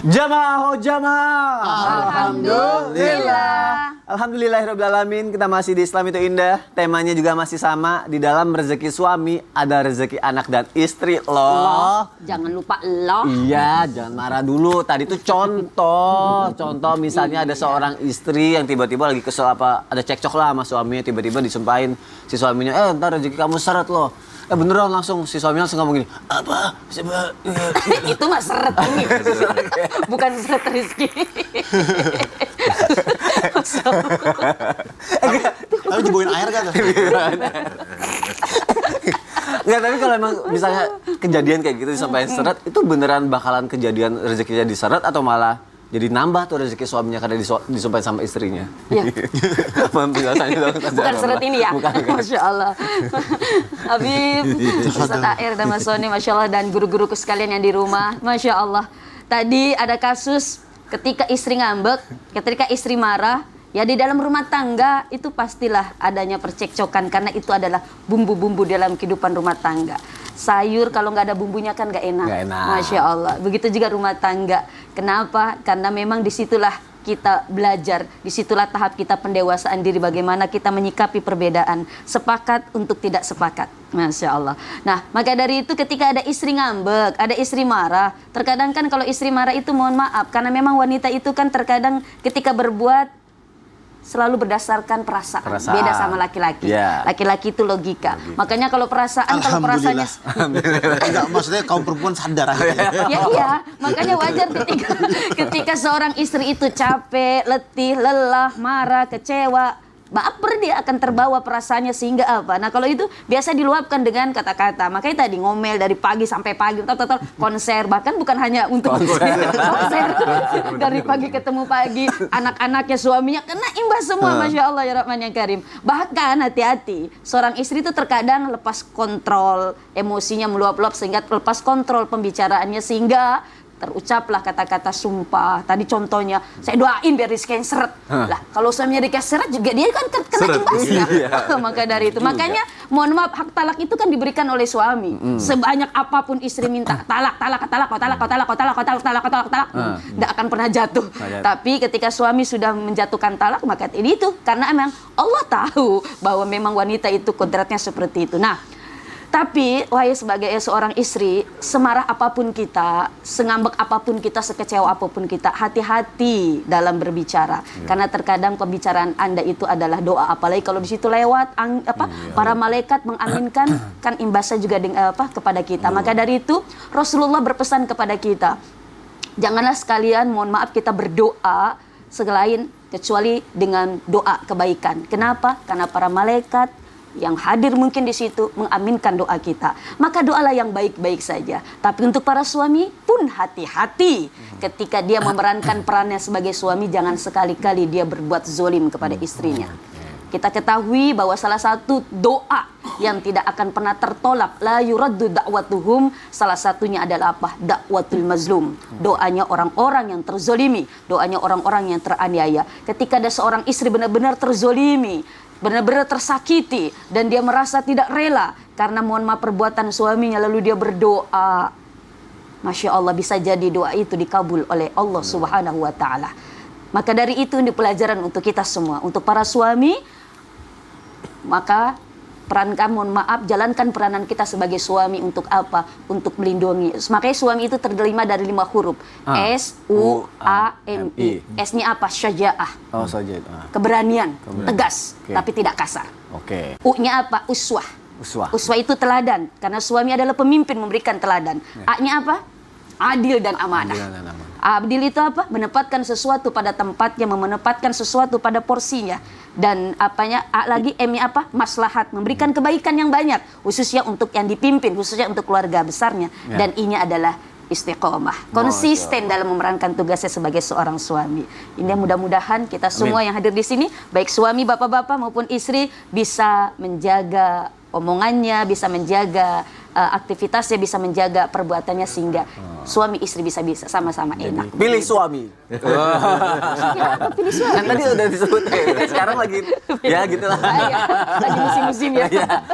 Jamaah oh jamaah. Alhamdulillah. Alhamdulillahirrabbilalamin. Kita masih di Islam itu indah. Temanya juga masih sama. Di dalam rezeki suami ada rezeki anak dan istri loh. Jangan lupa loh. Iya, jangan marah dulu. Tadi tuh contoh misalnya ada seorang istri yang tiba-tiba lagi kesel apa ada cekcok lah sama suaminya, tiba-tiba disumpahin si suaminya, ntar rezeki kamu seret loh. Beneran langsung si suaminya langsung ngomong gini, apa? Itu mah seret ini. Bukan seret rezeki. Tapi jeboin air kan? Enggak, tapi kalau emang misalnya kejadian kayak gitu disampaikan seret, itu beneran bakalan kejadian rezekinya diseret atau malah jadi nambah tuh rezeki suaminya karena disumpahin sama istrinya? Iya. Bukan seret ini ya? Bukan. Masya Allah. Habib, Ustaz Air dan Mas Soni, Masya Allah, dan guru-guruku sekalian yang di rumah, Masya Allah. Tadi ada kasus ketika istri ngambek, ketika istri marah, ya di dalam rumah tangga itu pastilah adanya percekcokan karena itu adalah bumbu-bumbu dalam kehidupan rumah tangga. Sayur kalau nggak ada bumbunya kan nggak enak. Masya Allah. Begitu juga rumah tangga. Kenapa? Karena memang disitulah kita belajar, disitulah tahap kita pendewasaan diri, bagaimana kita menyikapi perbedaan, sepakat untuk tidak sepakat. Masya Allah. Nah, maka dari itu ketika ada istri ngambek, ada istri marah, terkadang kan kalau istri marah itu mohon maaf, karena memang wanita itu kan terkadang ketika berbuat selalu berdasarkan perasaan. Beda sama laki-laki. Yeah. Laki-laki itu logika. Makanya kalau perasaan, kalau perasaannya Enggak, maksudnya kaum perempuan sadar aja. ya iya, makanya wajar ketika seorang istri itu capek, letih, lelah, marah, kecewa, baper, dia akan terbawa perasaannya sehingga apa? Nah, kalau itu biasa diluapkan dengan kata-kata. Makanya tadi ngomel dari pagi sampai pagi, konser, bahkan bukan hanya untuk konser. Dari pagi ketemu pagi, anak-anaknya, suaminya kena imbas semua. Masya Allah ya Rahman ya Karim. Bahkan hati-hati, seorang istri itu terkadang lepas kontrol, emosinya meluap-luap sehingga lepas kontrol pembicaraannya sehingga terucaplah kata-kata sumpah. Tadi contohnya, saya doain biar rizki yang seret. Lah, kalau suaminya rizki seret juga dia kan kena imbasnya. Maka dari itu, makanya mohon maaf, hak talak itu kan diberikan oleh suami. Sebanyak apapun istri minta talak, nggak akan pernah jatuh. Tapi ketika suami sudah menjatuhkan talak, maka ini itu karena emang Allah tahu bahwa memang wanita itu kodratnya seperti itu. Nah, tapi, wahai sebagai seorang istri, semarah apapun kita, sengambek apapun kita, sekecewa apapun kita, hati-hati dalam berbicara. Karena terkadang pembicaraan Anda itu adalah doa, apalagi kalau di situ lewat para malaikat mengaminkan, kan imbasnya juga kepada kita. Maka dari itu, Rasulullah berpesan kepada kita, janganlah sekalian, mohon maaf, kita berdoa selain kecuali dengan doa kebaikan. Kenapa? Karena para malaikat yang hadir mungkin di situ mengaminkan doa kita. Maka doalah yang baik-baik saja. Tapi untuk para suami pun hati-hati. Ketika dia memerankan perannya sebagai suami, jangan sekali-kali dia berbuat zolim kepada istrinya. Kita ketahui bahwa salah satu doa yang tidak akan pernah tertolak, la yuraddu da'watuhum, salah satunya adalah apa? Da'watul mazlum. Doanya orang-orang yang terzolimi, doanya orang-orang yang teraniaya. Ketika ada seorang istri benar-benar terzolimi, benar-benar tersakiti, dan dia merasa tidak rela karena mohon maaf perbuatan suaminya, lalu dia berdoa, Masya Allah, bisa jadi doa itu dikabul oleh Allah Subhanahu wa Ta'ala. Maka dari itu ini pelajaran untuk kita semua, untuk para suami. Maka perankan, mohon maaf, jalankan peranan kita sebagai suami untuk apa? Untuk melindungi. Makanya suami itu terdelima dari 5 huruf. S-U-A-M-I. S-nya apa? Syaja'ah. Oh, syaja'ah. Keberanian, tegas, tapi tidak kasar. U-nya apa? Uswah. Uswah itu teladan. Karena suami adalah pemimpin, memberikan teladan. A-nya apa? Adil dan amanah. Adil itu apa? Menempatkan sesuatu pada tempatnya, menempatkan sesuatu pada porsinya. Dan apanya? Lagi M-nya apa? Maslahat, memberikan kebaikan yang banyak, khususnya untuk yang dipimpin, khususnya untuk keluarga besarnya. Dan I-nya adalah istiqomah, konsisten dalam memerankan tugasnya sebagai seorang suami. Ini mudah-mudahan kita semua yang hadir di sini, baik suami, bapak-bapak maupun istri, bisa menjaga omongannya, bisa menjaga aktivitasnya, bisa menjaga perbuatannya sehingga suami istri bisa sama-sama enak. Pilih suami. Apa pilih suami? Kan tadi udah disebut. Sekarang lagi ya gitulah. Lagi musim-musim ya.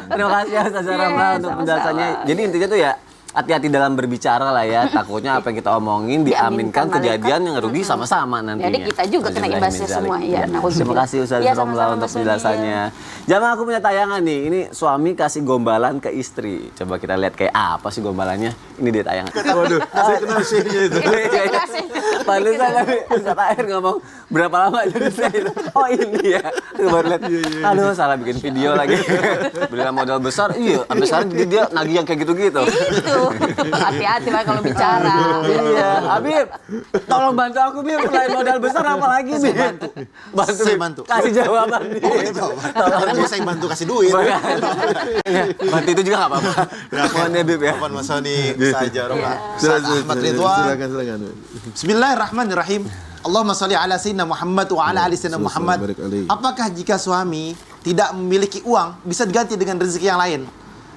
Terima kasih ya Ustazah Rahma untuk penjelasannya. Jadi intinya tuh ya hati-hati dalam berbicara lah ya. Takutnya apa yang kita omongin diaminkan kejadian yang rugi sama-sama nantinya. Jadi kita juga kena imbasnya semua ya. Terima kasih Ustaz Romla untuk penjelasannya. Jamaah, aku punya tayangan nih. Ini suami kasih gombalan ke istri. Coba kita lihat kayak apa sih gombalannya. Ini dia tayangan. Waduh, saya kenal sihnya itu. Pantesan tadi Ustaz Air ngomong berapa lama jadi saya itu. Oh ini ya. Baru lihat. Aduh, salah bikin video lagi. Belilah modal besar. Iya, sampai sekarang dia nagih yang kayak gitu-gitu. Itu. Hati-hati Pak kalau bicara. Iya, Habib, tolong bantu aku Bib, selain modal besar apa lagi Bib? Bantu, Saya Bib. bantu. Kasih jawaban. Bib. Kan saya bantu kasih duit. Bantu itu juga nggak apa-apa. Mohon ya Bib ya. Kapan Mas Sony saja Romla. Ustaz Ahmad Ridwan. Silakan. Bismillahirrahmanirrahim. Allahumma sholli ala sayyidina Muhammad wa ala ali sayyidina Muhammad. Apakah jika suami tidak memiliki uang bisa diganti dengan rezeki yang lain?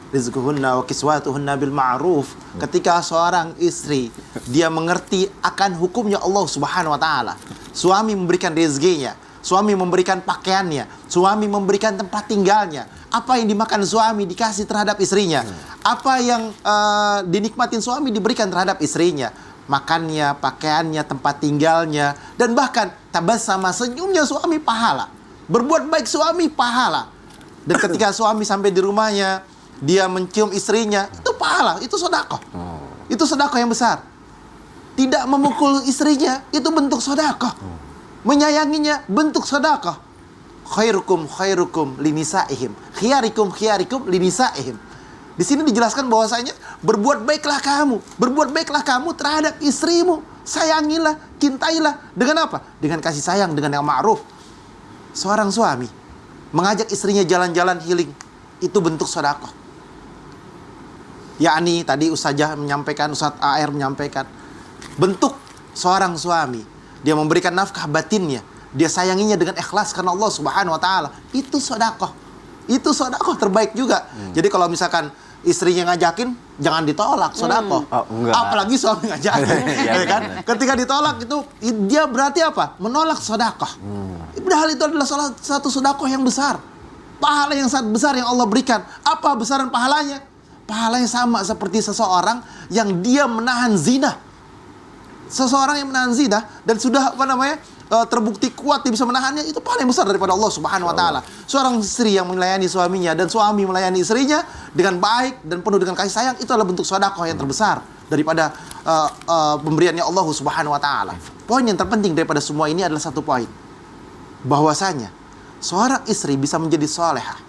Rizquhunna wa kiswatuhunna bil ma'ruf. Ketika seorang istri dia mengerti akan hukumnya Allah Subhanahu wa taala. Suami memberikan rezekinya, suami memberikan pakaiannya, suami memberikan tempat tinggalnya. Apa yang dimakan suami dikasih terhadap istrinya. Apa yang dinikmatin suami diberikan terhadap istrinya. Makannya, pakaiannya, tempat tinggalnya, dan bahkan tabassama senyumnya suami pahala. Berbuat baik suami pahala. Dan ketika suami sampai di rumahnya, dia mencium istrinya, itu pahala, itu sedekah. Itu sedekah yang besar. Tidak memukul istrinya, itu bentuk sedekah. Menyayanginya, bentuk sedekah. Khairukum linisaihim, khiyarikum linisaihim. Di sini dijelaskan bahwasanya berbuat baiklah kamu terhadap istrimu. Sayangilah, cintailah. Dengan apa? Dengan kasih sayang, dengan yang ma'ruf. Seorang suami mengajak istrinya jalan-jalan healing, itu bentuk sedekah. Yakni tadi Ustaz AR menyampaikan bentuk seorang suami, dia memberikan nafkah batinnya, dia sayanginya dengan ikhlas karena Allah Subhanahu wa taala. Itu sedekah. Itu sedekah terbaik juga. Jadi kalau misalkan istrinya ngajakin, jangan ditolak, sedekah. Apalagi suami ngajakin, ya kan? Ketika ditolak itu dia berarti apa? Menolak sedekah. Padahal itu adalah salah satu sedekah yang besar. Pahala yang sangat besar yang Allah berikan. Apa besaran pahalanya? Pahalanya sama seperti seseorang yang dia menahan zina. Seseorang yang menahan zina dan sudah terbukti kuat dia bisa menahannya, itu pahala yang besar daripada Allah Subhanahu wa taala. Seorang istri yang melayani suaminya dan suami melayani istrinya dengan baik dan penuh dengan kasih sayang, itu adalah bentuk sedekah yang terbesar daripada pemberiannya Allah Subhanahu wa taala. Poin yang terpenting daripada semua ini adalah satu poin. Bahwasanya seorang istri bisa menjadi salehah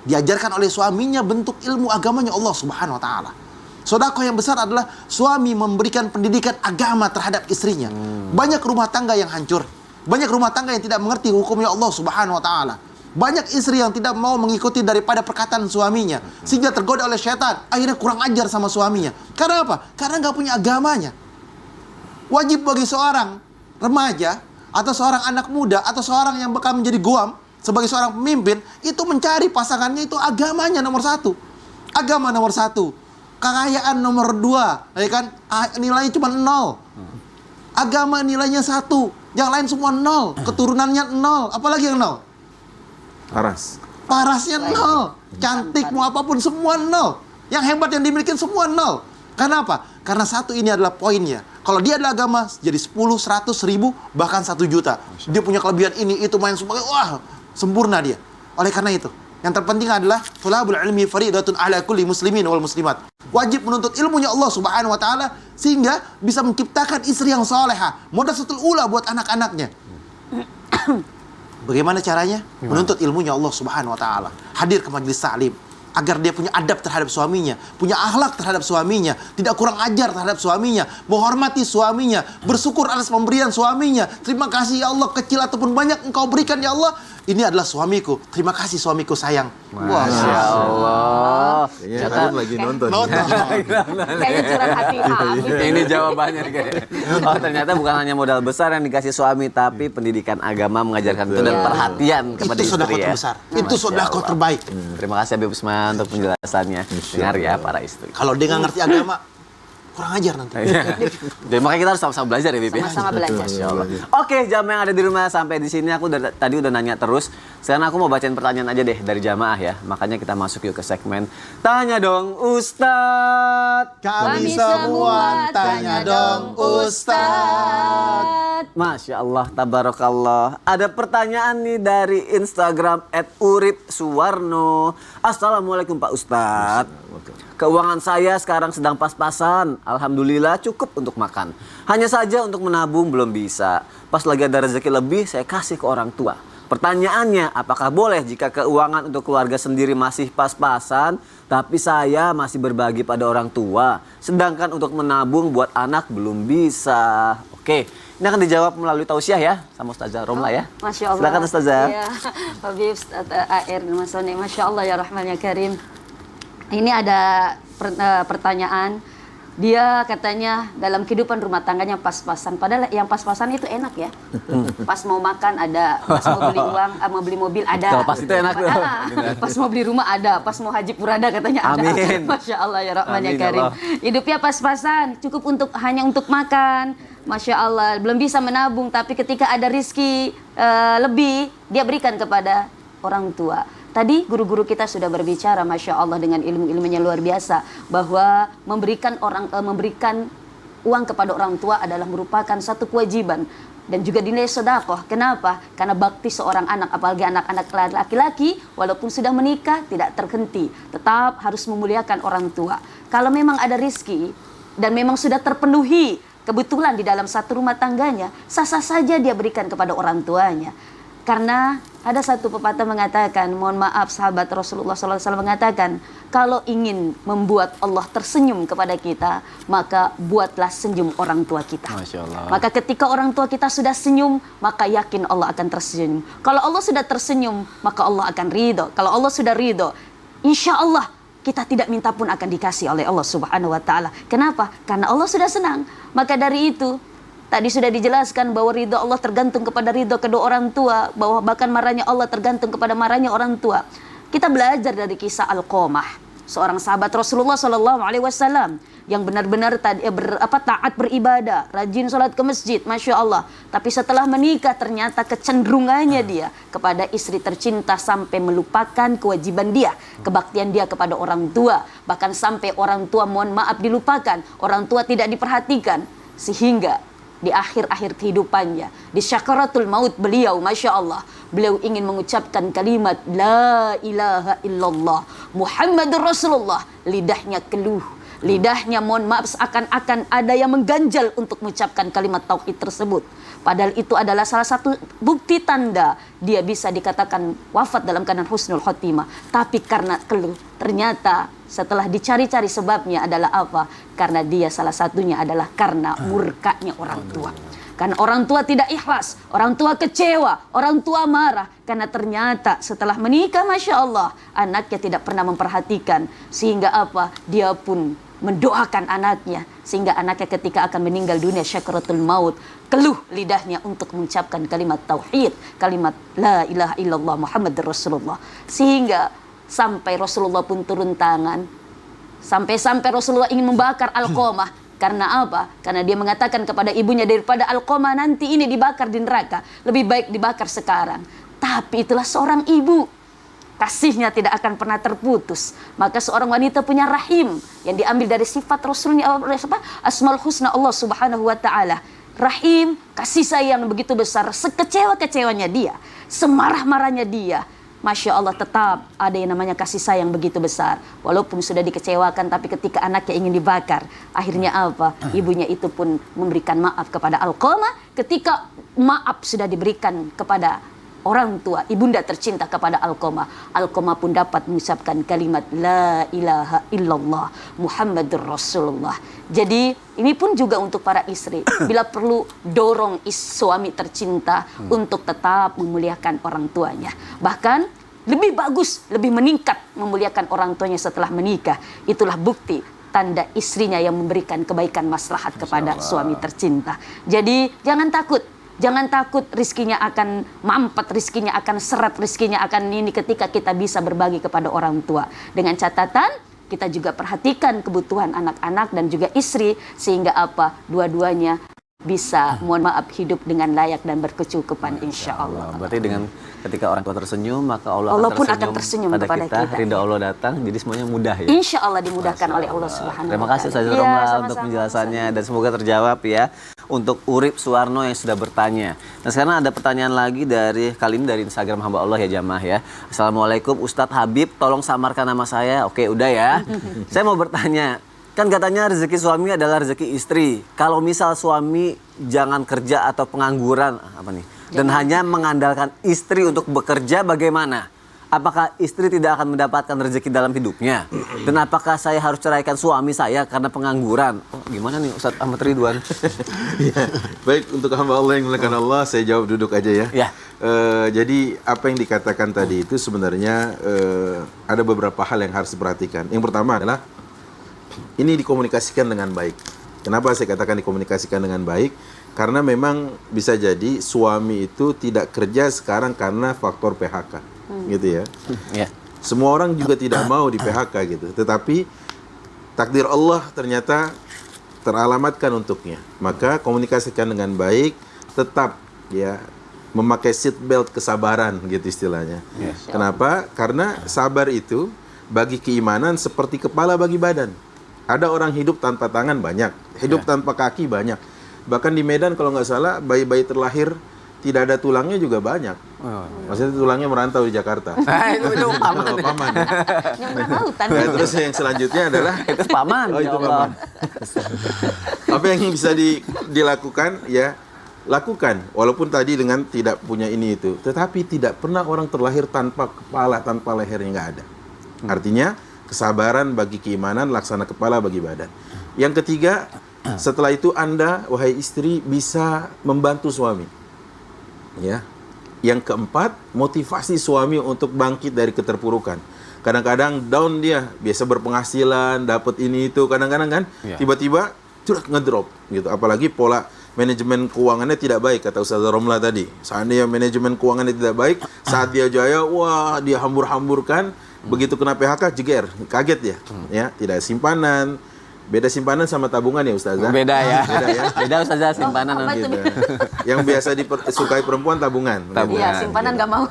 diajarkan oleh suaminya bentuk ilmu agamanya Allah Subhanahu wa taala. Sedekah yang besar adalah suami memberikan pendidikan agama terhadap istrinya. Banyak rumah tangga yang hancur. Banyak rumah tangga yang tidak mengerti hukumnya Allah Subhanahu wa taala. Banyak istri yang tidak mau mengikuti daripada perkataan suaminya sehingga tergoda oleh syaitan, akhirnya kurang ajar sama suaminya. Karena apa? Karena nggak punya agamanya. Wajib bagi seorang remaja atau seorang anak muda atau seorang yang bakal menjadi guam sebagai seorang pemimpin, itu mencari pasangannya itu agamanya nomor satu. Agama nomor satu. Kekayaan nomor dua. Ya kan? Nilainya cuma 0. Agama nilainya 1. Yang lain semua 0. Keturunannya 0. Apalagi yang 0? Parasnya 0. Cantik mau apapun semua 0. Yang hebat yang dimiliki semua 0. Karena apa? Karena satu ini adalah poinnya. Kalau dia adalah agama, jadi 10, 100, 1000, bahkan 1 juta. Dia punya kelebihan ini, itu main sebagai, wah, sempurna dia. Oleh karena itu, yang terpenting adalah thalabul ilmi fariidatun ala kulli muslimin wal muslimat. Wajib menuntut ilmunya Allah Subhanahu wa taala sehingga bisa menciptakan istri yang salehah, madrasatul ula buat anak-anaknya. Bagaimana caranya? Menuntut ilmunya Allah Subhanahu wa taala. Hadir ke majelis taklim agar dia punya adab terhadap suaminya, punya akhlak terhadap suaminya, tidak kurang ajar terhadap suaminya, menghormati suaminya, bersyukur atas pemberian suaminya. Terima kasih ya Allah, kecil ataupun banyak Engkau berikan ya Allah. Ini adalah suamiku. Terima kasih suamiku sayang. Masya Allah. Kayaknya lagi nonton. Kayaknya curhat hati Habib. Ini jawabannya nih kayaknya. Oh, ternyata bukan hanya modal besar yang dikasih suami, tapi pendidikan agama mengajarkan itu dan perhatian kepada Itu istri sedekah ya. terbesar. Itu sedekah terbaik. Terima kasih Habib Usman untuk penjelasannya. Dengar ya para istri. Kalau dia nggak ngerti agama, kurang ajar nanti. Jadi makanya kita harus sama-sama belajar ya, Bib. Sama-sama belajar. Masya Allah. Oke, jamaah yang ada di rumah, sampai di sini aku tadi udah nanya terus. Sekarang aku mau bacain pertanyaan aja deh dari jamaah ya. Makanya kita masuk yuk ke segmen Tanya Dong Ustadz. Kami semua tanya dong Ustadz. Masya Allah, tabarakallah. Ada pertanyaan nih dari Instagram @uripsuwarno. Assalamualaikum Pak Ustadz. Keuangan saya sekarang sedang pas-pasan. Alhamdulillah cukup untuk makan. Hanya saja untuk menabung belum bisa. Pas lagi ada rezeki lebih, saya kasih ke orang tua. Pertanyaannya, apakah boleh jika keuangan untuk keluarga sendiri masih pas-pasan, tapi saya masih berbagi pada orang tua, sedangkan untuk menabung buat anak belum bisa? Oke, ini akan dijawab melalui tausiah ya, sama Ustazah Romla ya. Masya Allah. Silakan Ustazah. Ya, Habib AR Mas Soni. Masya Allah ya Rahman ya Karim. Ini ada pertanyaan. Dia katanya dalam kehidupan rumah tangganya pas-pasan. Padahal yang pas-pasan itu enak ya. Pas mau makan ada, pas mau beli uang, mau beli mobil ada. Kalau pas itu enak tuh. Pas mau beli rumah ada, pas mau haji purada katanya ada. Amin. Masya Allah ya Rahman ya Amin, Karim. Allah. Hidupnya pas-pasan, cukup hanya untuk makan. Masya Allah, belum bisa menabung, tapi ketika ada rizki lebih, dia berikan kepada orang tua. Tadi guru-guru kita sudah berbicara, Masya Allah, dengan ilmu-ilmunya luar biasa, bahwa memberikan uang kepada orang tua adalah merupakan satu kewajiban dan juga dinilai sedekah. Kenapa? Karena bakti seorang anak, apalagi anak-anak laki-laki, walaupun sudah menikah tidak terhenti, tetap harus memuliakan orang tua. Kalau memang ada rizki dan memang sudah terpenuhi kebetulan di dalam satu rumah tangganya, sah-sah saja dia berikan kepada orang tuanya. Karena ada satu pepatah mengatakan, mohon maaf sahabat Rasulullah SAW mengatakan, kalau ingin membuat Allah tersenyum kepada kita, maka buatlah senyum orang tua kita. Masya Allah. Maka ketika orang tua kita sudah senyum, maka yakin Allah akan tersenyum. Kalau Allah sudah tersenyum, maka Allah akan ridho. Kalau Allah sudah ridho, insya Allah kita tidak minta pun akan dikasih oleh Allah Subhanahu wa Ta'ala. Kenapa? Karena Allah sudah senang. Maka dari itu, tadi sudah dijelaskan bahwa ridho Allah tergantung kepada ridho kedua orang tua, bahwa bahkan marahnya Allah tergantung kepada marahnya orang tua. Kita belajar dari kisah Alqamah, seorang sahabat Rasulullah SAW yang benar-benar taat beribadah, rajin sholat ke masjid, Masya Allah. Tapi setelah menikah ternyata kecenderungannya dia kepada istri tercinta sampai melupakan kewajiban dia, kebaktian dia kepada orang tua. Bahkan sampai orang tua mohon maaf dilupakan, orang tua tidak diperhatikan. Sehingga di akhir-akhir kehidupannya, di syakaratul maut beliau, Masya Allah, beliau ingin mengucapkan kalimat La ilaha illallah Muhammadur Rasulullah. Lidahnya keluh, lidahnya mohon maaf seakan-akan ada yang mengganjal untuk mengucapkan kalimat tauhid tersebut. Padahal itu adalah salah satu bukti tanda dia bisa dikatakan wafat dalam keadaan husnul khotimah. Tapi karena keluh, ternyata setelah dicari-cari sebabnya adalah apa? Karena dia salah satunya adalah karena murkanya orang tua. Karena orang tua tidak ikhlas, orang tua kecewa, orang tua marah. Karena ternyata setelah menikah, Masya Allah, anaknya tidak pernah memperhatikan. Sehingga apa? Dia pun mendoakan anaknya. Sehingga anaknya ketika akan meninggal dunia, syakaratul maut, keluh lidahnya untuk mengucapkan kalimat tauhid, kalimat La ilaha illallah Muhammadur Rasulullah. Sehingga sampai Rasulullah pun turun tangan. Sampai-sampai Rasulullah ingin membakar Alqamah. Karena apa? Karena dia mengatakan kepada ibunya, daripada Alqamah nanti ini dibakar di neraka, lebih baik dibakar sekarang. Tapi itulah seorang ibu, kasihnya tidak akan pernah terputus. Maka seorang wanita punya rahim yang diambil dari sifat Rasulnya, Asmaul Husna Allah Subhanahu wa Ta'ala. Rahim, kasih sayang begitu besar, sekecewa-kecewanya dia, semarah-marahnya dia, Masya Allah, tetap ada yang namanya kasih sayang begitu besar. Walaupun sudah dikecewakan, tapi ketika anaknya ingin dibakar, akhirnya apa? Ibunya itu pun memberikan maaf kepada Alqamah. Ketika maaf sudah diberikan kepada orang tua, ibunda tercinta kepada Alqamah, Alqamah pun dapat mengucapkan kalimat La ilaha illallah Muhammadur Rasulullah. Jadi ini pun juga untuk para istri, bila perlu dorong suami tercinta untuk tetap memuliakan orang tuanya. Bahkan lebih bagus, lebih meningkat memuliakan orang tuanya setelah menikah. Itulah bukti tanda istrinya yang memberikan kebaikan maslahat kepada suami tercinta. Jadi jangan takut. Jangan takut rizkinya akan mampet, rizkinya akan seret, rizkinya akan ini ketika kita bisa berbagi kepada orang tua. Dengan catatan, kita juga perhatikan kebutuhan anak-anak dan juga istri, sehingga apa, dua-duanya bisa, mohon maaf, hidup dengan layak dan berkecukupan, insya Allah. Berarti dengan ketika orang tua tersenyum, maka Allah pun akan akan tersenyum pada kepada kita. kita. Ridha Allah datang, jadi semuanya mudah ya. Insya Allah dimudahkan oleh Allah Subhanahu Terima wa kasih Ta'ala. Ustazah Iya, Romla sama-sama. untuk penjelasannya dan semoga terjawab ya. Untuk Urip Suwarno yang sudah bertanya. Nah sekarang ada pertanyaan lagi kali ini dari Instagram hamba Allah ya jamaah ya. Assalamualaikum Ustadz Habib, tolong samarkan nama saya. Oke udah ya. Saya mau bertanya. Kan katanya rezeki suami adalah rezeki istri. Kalau misal suami jangan kerja atau pengangguran dan hanya mengandalkan istri untuk bekerja, bagaimana? Apakah istri tidak akan mendapatkan rezeki dalam hidupnya? Dan apakah saya harus ceraikan suami saya karena pengangguran? Oh, gimana nih Ustadz Ahmad Ridwan? Ya, baik, untuk hamba Allah yang dimuliakan Allah, saya jawab duduk aja ya. Ya. Jadi apa yang dikatakan tadi itu sebenarnya ada beberapa hal yang harus diperhatikan. Yang pertama adalah ini dikomunikasikan dengan baik. Kenapa saya katakan dikomunikasikan dengan baik? Karena memang bisa jadi suami itu tidak kerja sekarang karena faktor PHK, gitu ya. Ya. Semua orang juga tidak mau di PHK gitu. Tetapi takdir Allah ternyata teralamatkan untuknya. Maka komunikasikan dengan baik, tetap ya memakai seat belt kesabaran gitu istilahnya. Yes. Kenapa? Karena sabar itu bagi keimanan seperti kepala bagi badan. Ada orang hidup tanpa tangan banyak, hidup tanpa kaki banyak. Bahkan di Medan kalau nggak salah bayi-bayi terlahir tidak ada tulangnya juga banyak. Maksudnya tulangnya merantau di Jakarta. Itu paman. Oh, paman ya. Nyebrang lautan. Nah, terus yang selanjutnya adalah Itu paman. oh, ya itu Allah. paman. Apa yang bisa dilakukan ya lakukan, walaupun tadi dengan tidak punya ini itu, tetapi tidak pernah orang terlahir tanpa kepala, tanpa lehernya, nggak ada. Artinya kesabaran bagi keimanan, laksana kepala bagi badan. Yang ketiga, setelah itu Anda, wahai istri, bisa membantu suami. Ya. Yang keempat, motivasi suami untuk bangkit dari keterpurukan. Kadang-kadang down dia, biasa berpenghasilan, dapat ini itu, kadang-kadang kan tiba-tiba ngedrop gitu. Apalagi pola manajemen keuangannya tidak baik, kata Ustazah Romla tadi. Seandainya manajemen keuangannya tidak baik, saat dia jaya, wah dia hambur-hamburkan, begitu kena PHK, jeger, kaget ya. Ya, tidak simpanan. Beda simpanan sama tabungan ya Ustazah? Beda ya. Beda ya. Beda Ustazah simpanan. Apa nanti. itu? Gitu. Yang biasa disukai perempuan tabungan. Iya, simpanan nggak mau.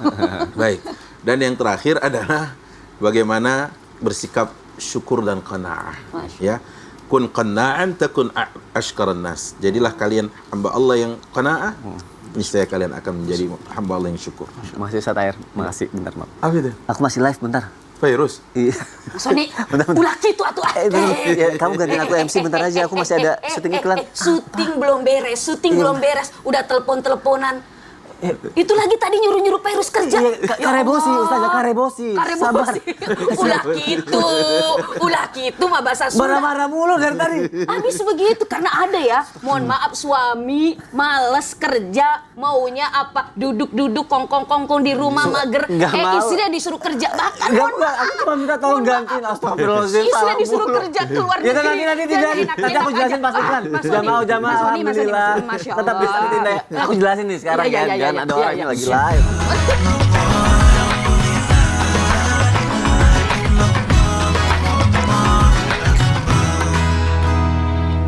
Baik. Dan yang terakhir adalah bagaimana bersikap syukur dan qanaah. Ya. Kun qana'an takun ashkaran nas. Jadilah kalian hamba Allah yang qanaah, niscaya kalian akan menjadi hamba Allah yang syukur. Makasih Ustadz Air. Makasih. Bentar, maaf. Apa itu? Aku masih live bentar. Virus. Iya. Sony, ulah gitu atuh. Ya, kamu gantiin aku MC bentar aja. Aku masih ada syuting iklan. Syuting belum beres, udah telepon-teleponan. Itu lagi tadi nyuruh-nyuruh Virus kerja. Karebosi, Ustazah Karebosi. Sabar. Ulah gitu mah bahasa Sunda. Marah-marah mulu dari tadi. Habis begitu, karena ada ya, mohon maaf, suami males kerja, maunya apa, duduk-duduk kongkong-kongkong di rumah mager. Nggak mau. Istrinya disuruh kerja, bahkan Enggak, aku cuma minta tolong gantiin. Astagfirullahaladzim. istrinya disuruh kerja keluar Ya negeri. nanti tidak. Nanti aku jelasin pas iklan. Jamaah, alhamdulillah. Masya Tetap Allah. bisa ditindak. Aku jelasin nih sekarang Iya, kan. iya, iya, Dan iya, ada iya, orangnya iya. lagi live.